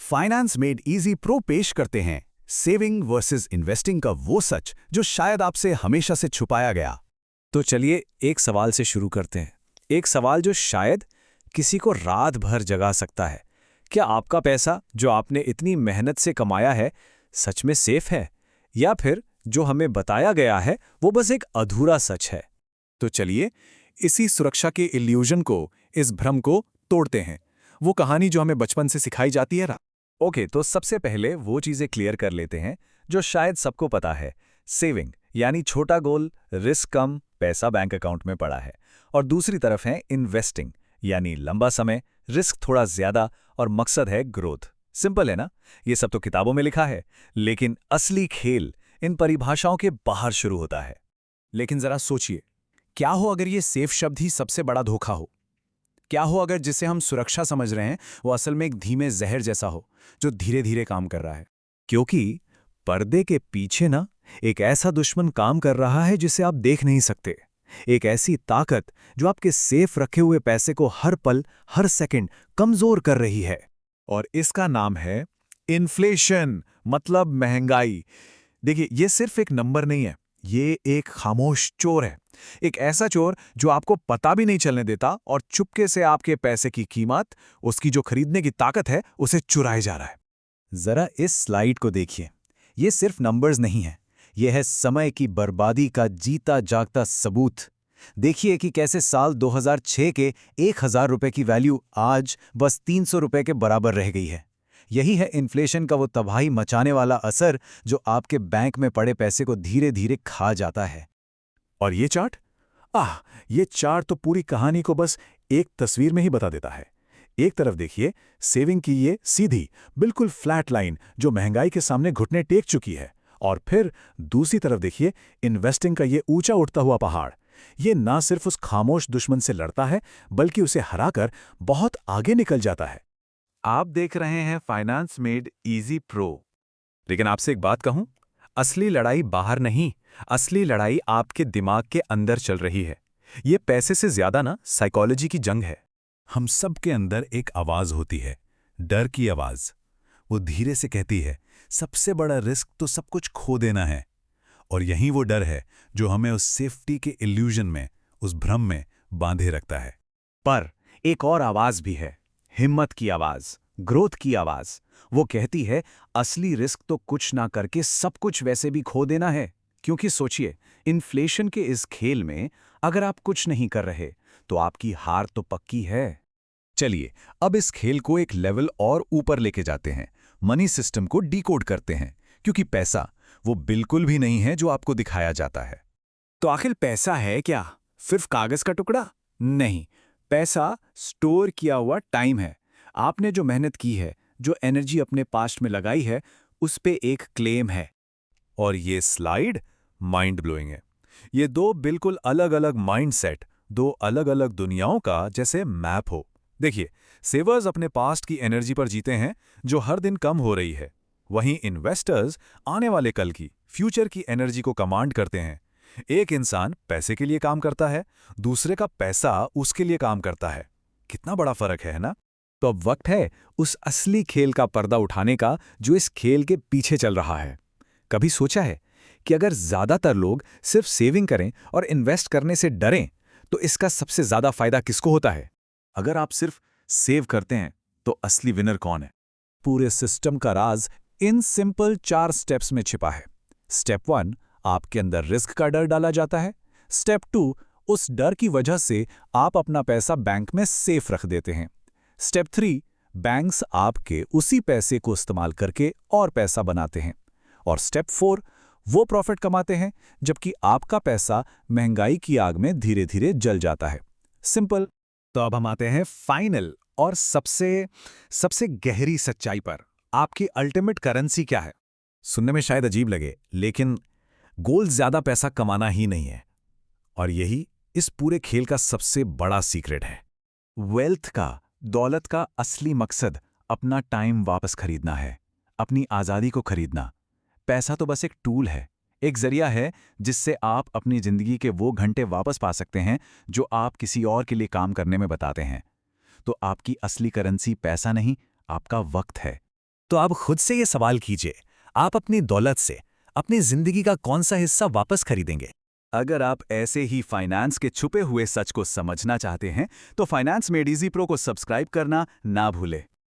Finance made easy pro पेश करते हैं सेविंग वर्सेस इन्वेस्टिंग का वो सच जो शायद आपसे हमेशा से छुपाया गया। तो चलिए एक सवाल से शुरू करते हैं। एक सवाल जो शायद किसी को रात भर जगा सकता है। क्या आपका पैसा जो आपने इतनी मेहनत से कमाया है सच में सेफ है, या फिर जो हमें बताया गया है वो बस एक अधूरा सच है? तो चलिए इसी सुरक्षा के इल्यूजन को, इस भ्रम को तोड़ते हैं। वो कहानी जो हमें बचपन से सिखाई जाती है। ओके, तो सबसे पहले वो चीज़ें क्लियर कर लेते हैं जो शायद सबको पता है। सेविंग यानी छोटा गोल, रिस्क कम, पैसा बैंक अकाउंट में पड़ा है। और दूसरी तरफ है इन्वेस्टिंग यानी लंबा समय, रिस्क थोड़ा ज्यादा और मकसद है ग्रोथ। सिंपल है ना? ये सब तो किताबों में लिखा है, लेकिन असली खेल इन परिभाषाओं के बाहर शुरू होता है। लेकिन जरा सोचिए, क्या हो अगर ये सेफ शब्द ही सबसे बड़ा धोखा हो? क्या हो अगर जिसे हम सुरक्षा समझ रहे हैं वो असल में एक धीमे जहर जैसा हो जो धीरे धीरे काम कर रहा है? क्योंकि पर्दे के पीछे ना एक ऐसा दुश्मन काम कर रहा है जिसे आप देख नहीं सकते। एक ऐसी ताकत जो आपके सेफ रखे हुए पैसे को हर पल, हर सेकंड कमजोर कर रही है। और इसका नाम है इन्फ्लेशन, मतलब महंगाई। देखिए, ये सिर्फ एक नंबर नहीं है, ये एक खामोश चोर है। एक ऐसा चोर जो आपको पता भी नहीं चलने देता और चुपके से आपके पैसे की कीमत, उसकी जो खरीदने की ताकत है, उसे चुराए जा रहा है। जरा इस स्लाइड को देखिए। ये सिर्फ नंबर्स नहीं है, यह है समय की बर्बादी का जीता जागता सबूत। देखिए कि कैसे साल 2006 के 1000 रुपए की वैल्यू आज बस 300 रुपए के बराबर रह गई है। यही है इन्फ्लेशन का वो तबाही मचाने वाला असर जो आपके बैंक में पड़े पैसे को धीरे धीरे खा जाता है। और ये चार्ट, ये चार्ट तो पूरी कहानी को बस एक तस्वीर में ही बता देता है। एक तरफ देखिए सेविंग की ये सीधी, बिल्कुल फ्लैट लाइन जो महंगाई के सामने घुटने टेक चुकी है, और फिर दूसरी तरफ देखिए इन्वेस्टिंग का ये ऊंचा उठता हुआ पहाड़। ये ना सिर्फ उस खामोश दुश्मन से लड़ता है, बल्कि उसे हराकर बहुत आगे निकल जाता है। आप देख रहे हैं फाइनेंस मेड इजी प्रो। लेकिन आपसे एक बात कहूं, असली लड़ाई बाहर नहीं, असली लड़ाई आपके दिमाग के अंदर चल रही है। ये पैसे से ज्यादा ना साइकोलॉजी की जंग है। हम सब के अंदर एक आवाज होती है, डर की आवाज। वो धीरे से कहती है सबसे बड़ा रिस्क तो सब कुछ खो देना है। और यही वो डर है जो हमें उस सेफ्टी के इल्यूजन में, उस भ्रम में बांधे रखता है। पर एक और आवाज भी है, हिम्मत की आवाज, ग्रोथ की आवाज। वो कहती है असली रिस्क तो कुछ ना करके सब कुछ वैसे भी खो देना है। क्योंकि सोचिए, इन्फ्लेशन के इस खेल में अगर आप कुछ नहीं कर रहे तो आपकी हार तो पक्की है। चलिए अब इस खेल को एक लेवल और ऊपर लेके जाते हैं, मनी सिस्टम को डिकोड करते हैं। क्योंकि पैसा वो बिल्कुल भी नहीं है जो आपको दिखाया जाता है। तो आखिर पैसा है क्या? सिर्फ कागज का टुकड़ा? नहीं, पैसा स्टोर किया हुआ टाइम है। आपने जो मेहनत की है, जो एनर्जी अपने पास्ट में लगाई है, उस पे एक क्लेम है। और ये स्लाइड माइंड ब्लोइंग है। ये दो बिल्कुल अलग अलग माइंडसेट, दो अलग अलग दुनियाओं का जैसे मैप हो। देखिए, सेवर्स अपने पास्ट की एनर्जी पर जीते हैं जो हर दिन कम हो रही है। वहीं इन्वेस्टर्स आने वाले कल की, फ्यूचर की एनर्जी को कमांड करते हैं। एक इंसान पैसे के लिए काम करता है, दूसरे का पैसा उसके लिए काम करता है। कितना बड़ा फर्क है ना? तो अब वक्त है उस असली खेल का पर्दा उठाने का जो इस खेल के पीछे चल रहा है। कभी सोचा है कि अगर ज्यादातर लोग सिर्फ सेविंग करें और इन्वेस्ट करने से डरें तो इसका सबसे ज्यादा फायदा किसको होता है? अगर आप सिर्फ सेव करते हैं तो असली विनर कौन है? पूरे सिस्टम का राज इन सिंपल 4 स्टेप्स में छिपा है। स्टेप 1, आपके अंदर रिस्क का डर डाला जाता है। स्टेप 2, उस डर की वजह से आप अपना पैसा बैंक में सेफ रख देते हैं। स्टेप 3, बैंक्स आपके उसी पैसे को इस्तेमाल करके और पैसा बनाते हैं। और स्टेप 4, वो प्रॉफिट कमाते हैं जबकि आपका पैसा महंगाई की आग में धीरे धीरे जल जाता है। सिंपल। तो अब हम आते हैं फाइनल और सबसे गहरी सच्चाई पर। आपकी अल्टीमेट करेंसी क्या है? सुनने में शायद अजीब लगे, लेकिन गोल ज्यादा पैसा कमाना ही नहीं है। और यही इस पूरे खेल का सबसे बड़ा सीक्रेट है। वेल्थ का, दौलत का असली मकसद अपना टाइम वापस खरीदना है, अपनी आज़ादी को खरीदना। पैसा तो बस एक टूल है, एक जरिया है जिससे आप अपनी जिंदगी के वो घंटे वापस पा सकते हैं जो आप किसी और के लिए काम करने में बताते हैं। तो आपकी असली करेंसी पैसा नहीं, आपका वक्त है। तो आप खुद से ये सवाल कीजिए, आप अपनी दौलत से अपनी जिंदगी का कौन सा हिस्सा वापस खरीदेंगे? अगर आप ऐसे ही फाइनेंस के छुपे हुए सच को समझना चाहते हैं तो फाइनेंस मेड इजी प्रो को सब्सक्राइब करना ना भूलें।